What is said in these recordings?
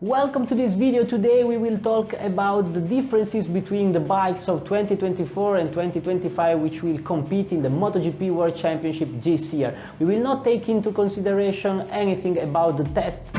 Welcome to this video. Today we will talk about the differences between the bikes of 2024 and 2025 which will compete in the MotoGP World Championship this year. We will not take into consideration anything about the tests.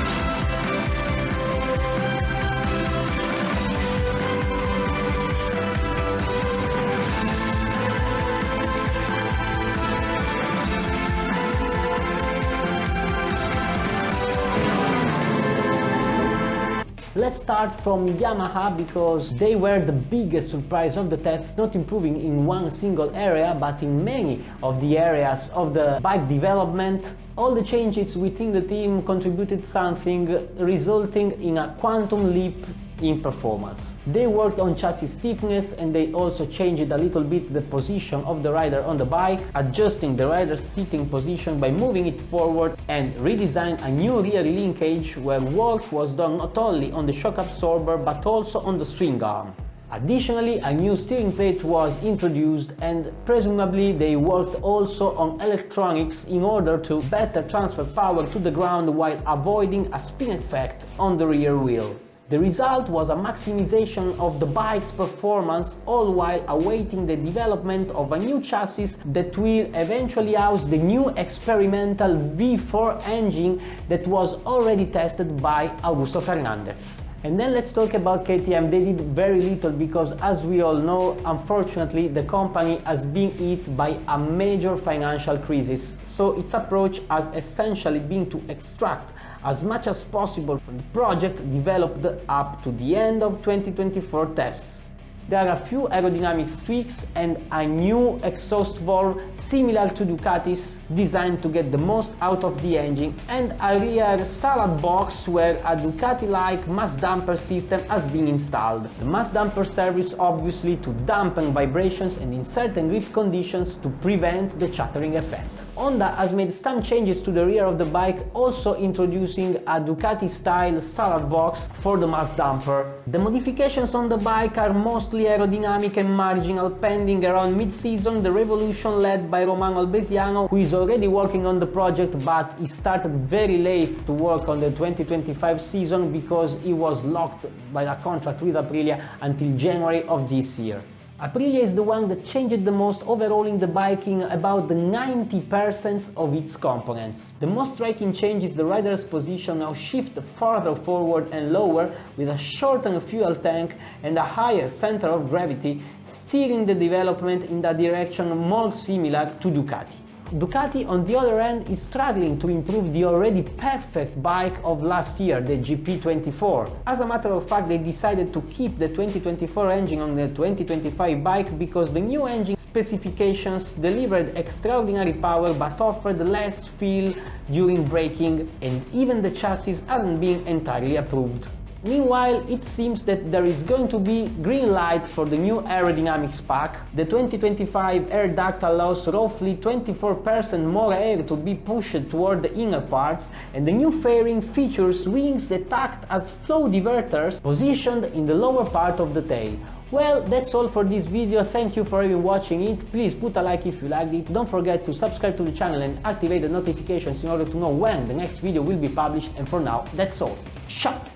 Let's start from Yamaha, because they were the biggest surprise of the tests, not improving in one single area but in many of the areas of the bike development. All the changes within the team contributed something, resulting in a quantum leap in performance. They worked on chassis stiffness, and they also changed a little bit the position of the rider on the bike, adjusting the rider's sitting position by moving it forward, and redesigned a new rear linkage where work was done not only on the shock absorber but also on the swing arm. Additionally, a new steering plate was introduced, and presumably they worked also on electronics in order to better transfer power to the ground while avoiding a spin effect on the rear wheel. The result was a maximization of the bike's performance, all while awaiting the development of a new chassis that will eventually house the new experimental V4 engine that was already tested by Augusto Fernandez. And then let's talk about KTM. They did very little because, as we all know, unfortunately the company has been hit by a major financial crisis, so its approach has essentially been to extract as much as possible from the project developed up to the end of 2024 tests. There are a few aerodynamics tweaks and a new exhaust valve similar to Ducati's, designed to get the most out of the engine, and a rear salad box where a Ducati-like mass damper system has been installed. The mass damper serves obviously to dampen vibrations and in certain grip conditions to prevent the chattering effect. Honda has made some changes to the rear of the bike, also introducing a Ducati-style salad box for the mass damper. The modifications on the bike are mostly aerodynamic and marginal, pending around mid-season the revolution led by Romano Albesiano, who is already working on the project, but he started very late to work on the 2025 season because he was locked by a contract with Aprilia until January of this year. Aprilia is the one that changed the most, overhauling the bike in about the 90% of its components. The most striking change is the rider's position now shifts farther forward and lower, with a shortened fuel tank and a higher center of gravity, steering the development in a direction more similar to Ducati. Ducati, on the other hand, is struggling to improve the already perfect bike of last year, the GP24. As a matter of fact, they decided to keep the 2024 engine on the 2025 bike because the new engine specifications delivered extraordinary power but offered less feel during braking, and even the chassis hasn't been entirely approved. Meanwhile, it seems that there is going to be green light for the new aerodynamics pack. The 2025 air duct allows roughly 24% more air to be pushed toward the inner parts, and the new fairing features wings that act as flow diverters positioned in the lower part of the tail. Well, that's all for this video. Thank you for even watching it. Please put a like if you liked it. Don't forget to subscribe to the channel and activate the notifications in order to know when the next video will be published. And for now, that's all. Ciao!